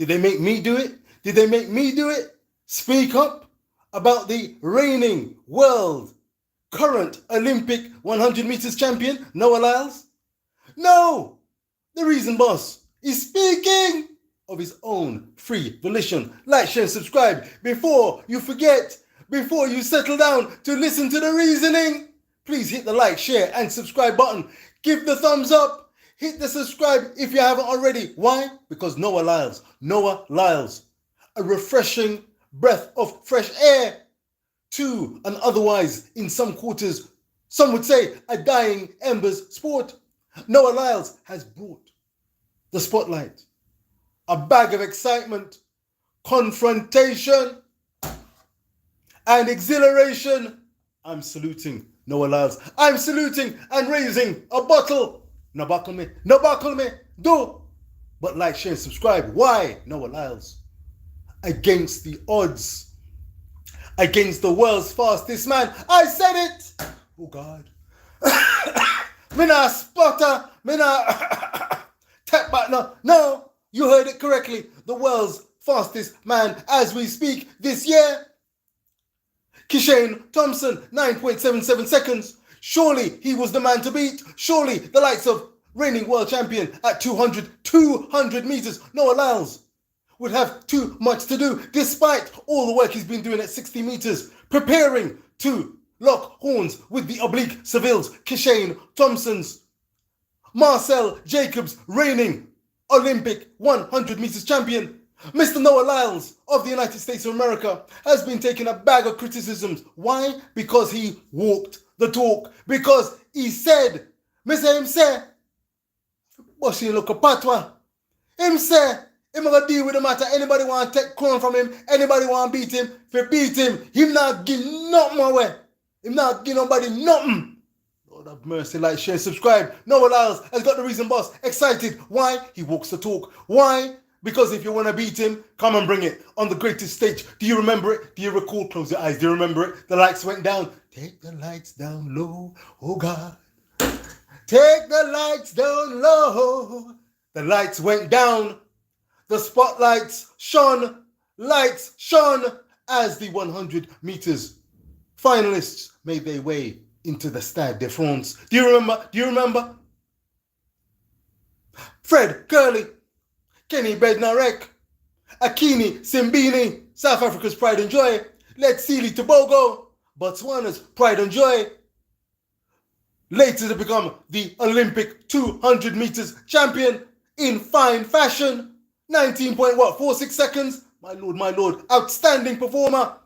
Did they make me do it? Did they make me do it? Speak up about the reigning world current Olympic 100 meters champion, Noah Lyles? No! The reason boss is speaking of his own free volition. Like, share, and subscribe before you forget, before you settle down to listen to the reasoning. Please hit the like, share, and subscribe button. Give the thumbs up. Hit the subscribe if you haven't already. Why? Because Noah Lyles, a refreshing breath of fresh air to an otherwise, in some quarters, some would say, a dying embers sport. Noah Lyles has brought the spotlight, a bag of excitement, confrontation, and exhilaration. I'm saluting Noah Lyles. I'm saluting and raising a bottle. No buckle me, do. But like, share, and subscribe. Why? Noah Lyles, against the odds, against the world's fastest man. I said it. Oh God. Me not sputter, me not tap back. No, you heard it correctly. The world's fastest man as we speak this year. Kishane Thompson, 9.77 seconds. Surely he was the man to beat. Surely the likes of reigning world champion at 200 meters, Noah Lyles, would have too much to do, despite all the work he's been doing at 60 meters, preparing to lock horns with the oblique Seville's Kishane Thompson's. Marcel Jacobs, reigning Olympic 100 meters champion. Mr. Noah Lyles of the United States of America has been taking a bag of criticisms. Why? Because he walked the talk. Because he said, him say, Boshi look a patwa. Him say, him gonna deal with the matter. Anybody want to take crown from him? Anybody want to beat him? If you beat him not give nothing away. Him not give nobody nothing. Lord have mercy, like, share, subscribe. Noah Lyles has got the reason boss excited. Why? He walks the talk. Why? Because if you want to beat him, come and bring it on the greatest stage. Do you remember it? Do you recall? Close your eyes. Do you remember it? The lights went down. Take the lights down low, oh God. Take the lights down low. The lights went down. The spotlights shone. Lights shone as the 100 meters finalists made their way into the Stade de France. Do you remember? Fred Curley, Kenny Bednarek, Akini Simbini, South Africa's pride and joy, Letsili Tobago, Botswana's pride and joy, later to become the Olympic 200 meters champion in fine fashion, 19.46 seconds. My lord, outstanding performer,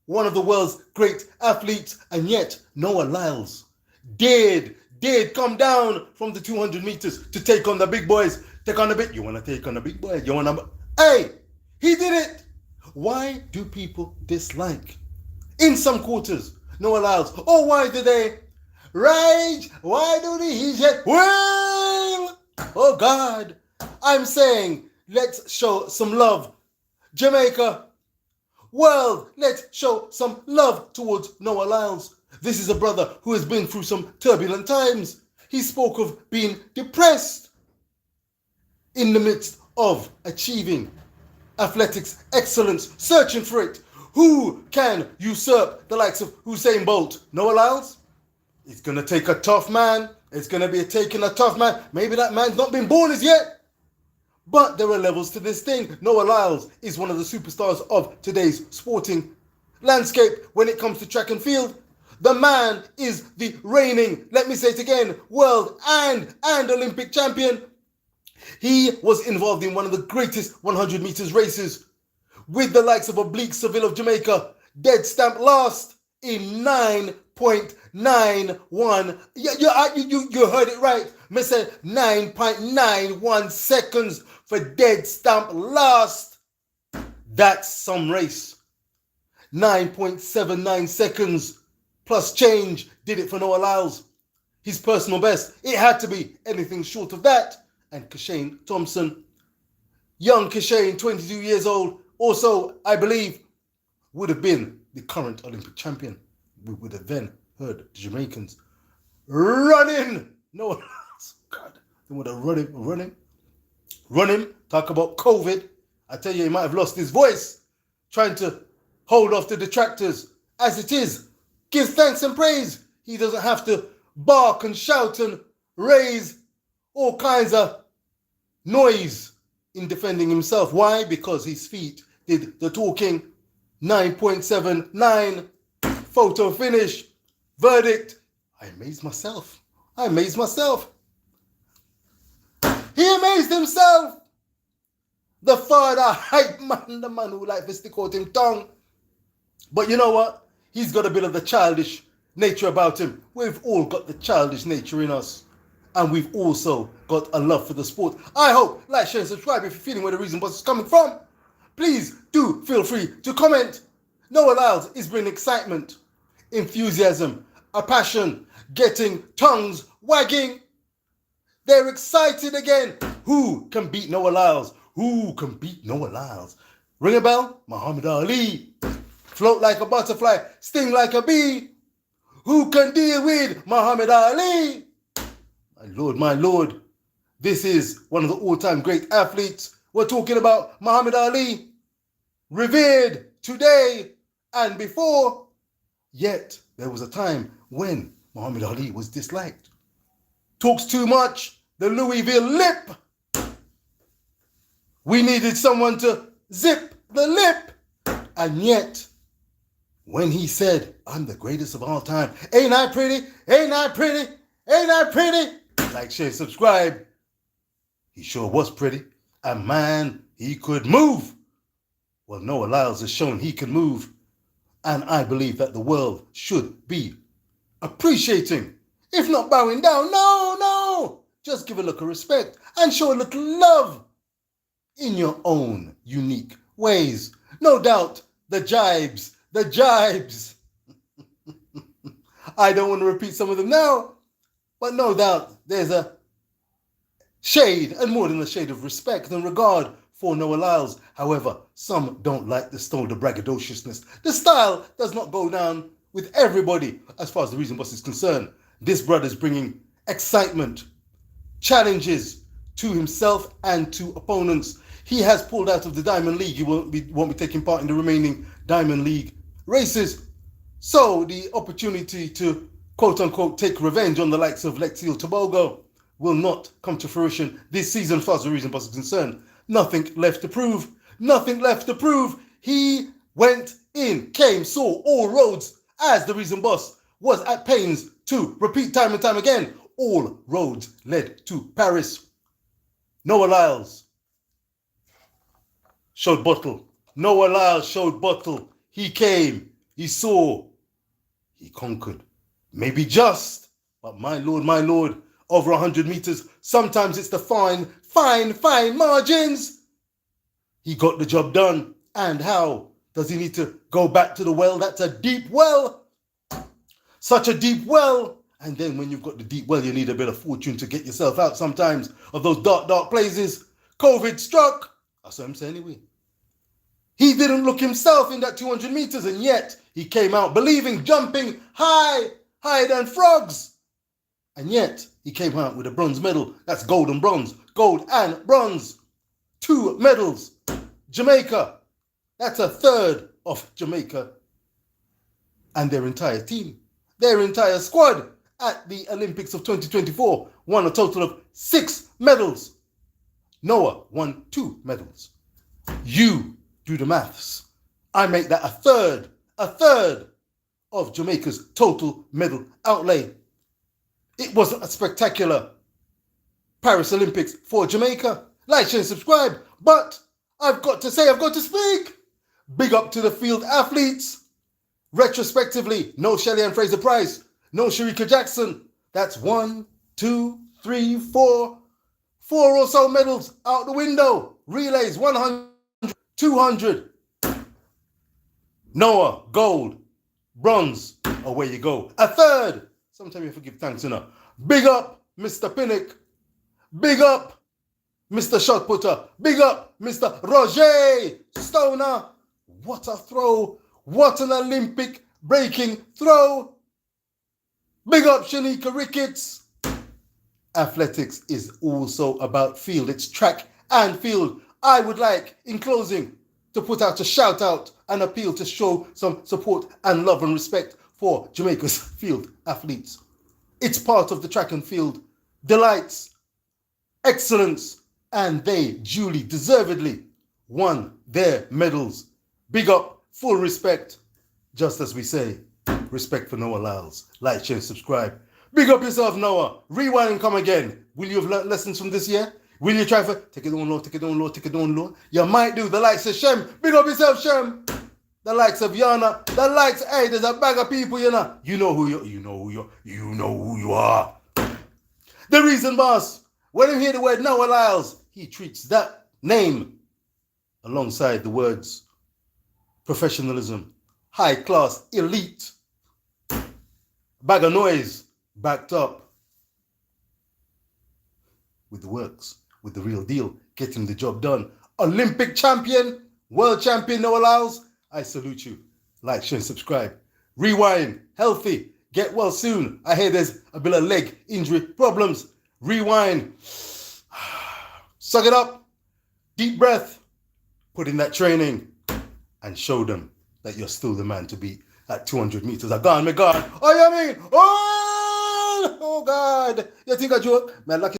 one of the world's great athletes, and yet Noah Lyles did come down from the 200 meters to take on the big boys. Take on the big. You want to take on the big boy? Hey, he did it. Why do people dislike, in some quarters, Noah Lyles? Oh, why do they rage? Why do they hit? Well, oh God, I'm saying let's show some love. Jamaica, world, let's show some love towards Noah Lyles. This is a brother who has been through some turbulent times. He spoke of being depressed in the midst of achieving athletics excellence, searching for it. Who can usurp the likes of Usain Bolt? Noah Lyles? It's going to take a tough man. It's going to be taking a tough man. Maybe that man's not been born as yet. But there are levels to this thing. Noah Lyles is one of the superstars of today's sporting landscape when it comes to track and field. The man is the reigning, let me say it again, world and Olympic champion. He was involved in one of the greatest 100 meters races with the likes of Oblique Seville of Jamaica, dead stamp last in 9.91. You heard it right. I said 9.91 seconds for dead stamp last. That's some race. 9.79 seconds plus change did it for Noah Lyles. His personal best. It had to be anything short of that. And Kishane Thompson, young Kishane, 22 years old, also, I believe, would have been the current Olympic champion. We would have then heard the Jamaicans running. No, God, they would have run him. Talk about COVID. I tell you, he might have lost his voice trying to hold off the detractors. As it is, give thanks and praise. He doesn't have to bark and shout and raise all kinds of noise in defending himself. Why? Because his feet did the talking. 9.79 photo finish. Verdict. I amazed myself. He amazed himself. The father hype man, the man who like to stick out him tongue. But you know what? He's got a bit of the childish nature about him. We've all got the childish nature in us. And we've also got a love for the sport. I hope, like, share, and subscribe if you're feeling where the reason was coming from. Please do feel free to comment. Noah Lyles is bringing excitement, enthusiasm, a passion, getting tongues wagging. They're excited again. Who can beat Noah Lyles? Who can beat Noah Lyles? Ring a bell? Muhammad Ali. Float like a butterfly, sting like a bee. Who can deal with Muhammad Ali? My Lord, this is one of the all-time great athletes. We're talking about Muhammad Ali, revered today and before. Yet, there was a time when Muhammad Ali was disliked. Talks too much, the Louisville lip. We needed someone to zip the lip. And yet, when he said, I'm the greatest of all time, ain't I pretty? Ain't I pretty? Ain't I pretty? Like, share, subscribe. He sure was pretty. And man, he could move. Well, Noah Lyles has shown he can move. And I believe that the world should be appreciating, if not bowing down. No. Just give a look of respect and show a little love in your own unique ways. No doubt, the jibes. I don't want to repeat some of them now, but no doubt there's a shade, and more than a shade, of respect and regard for Noah Lyles. However, some don't like the braggadociousness. The style does not go down with everybody as far as the Reason Boss is concerned. This brother's bringing excitement, challenges to himself and to opponents. He has pulled out of the Diamond League. He won't be taking part in the remaining Diamond League races. So the opportunity to, quote unquote, take revenge on the likes of Lyles-Had Tobago will not come to fruition this season as far as the Reason Boss is concerned. Nothing left to prove. He went in, came, saw all roads, as the Reason Boss was at pains to repeat time and time again. All roads led to Paris. Noah Lyles showed bottle. He came, he saw, he conquered. Maybe just, but my Lord, over 100 meters, sometimes it's the fine margins. He got the job done. And how does he need to go back to the well? That's a deep well. Such a deep well. And then when you've got the deep well, you need a bit of fortune to get yourself out sometimes of those dark places. COVID struck. That's what I'm saying anyway. He didn't look himself in that 200 meters, and yet he came out believing, jumping higher than frogs. And yet he came out with a bronze medal. That's gold and bronze. 2 medals. Jamaica. That's a third of Jamaica and their entire team. Their entire squad at the Olympics of 2024 won a total of 6 medals. Noah won 2 medals. You do the maths. I make that a third of Jamaica's total medal outlay. It wasn't a spectacular Paris Olympics for Jamaica. Like, share, and subscribe. But I've got to speak. Big up to the field athletes. Retrospectively, no Shelly-Ann Fraser-Pryce, no Shericka Jackson. That's 1, 2, 3, 4 or so medals out the window. Relays, 100, 200. Noah, gold, bronze. Away you go. A third. Sometimes you have to give thanks, you know. Big up, Mr. Pinnock. Big up, Mr. Shot Putter. Big up, Mr. Roger Stoner. What a throw. What an Olympic breaking throw. Big up, Shanika Ricketts. Athletics is also about field. It's track and field. I would like, in closing, to put out a shout out and appeal to show some support and love and respect for Jamaica's field athletes. It's part of the track and field delights, excellence, and they duly, deservedly won their medals. Big up, full respect, just as we say, respect for Noah Lyles. Like, share, subscribe. Big up yourself, Noah. Rewind and come again. Will you have learned lessons from this year? Will you try for take it down low, take it down low, take it down low? You might do. The likes of Shem. Big up yourself, Shem. The likes of Yana. The likes, hey, there's a bag of people, you know. You know who you are. The reason, boss, when you hear the word Noah Lyles, he treats that name alongside the words professionalism, high class, elite, bag of noise, backed up with the works, with the real deal, getting the job done. Olympic champion, world champion Noah Lyles, I salute you. Like, share, and subscribe. Rewind, healthy, get well soon. I hear there's a bit of leg injury problems. Rewind. Suck it up. Deep breath. Put in that training and show them that you're still the man to beat at 200 meters. I'm gone, me gone. Oh, you mean? Oh, God. You think I joke? Man, lucky.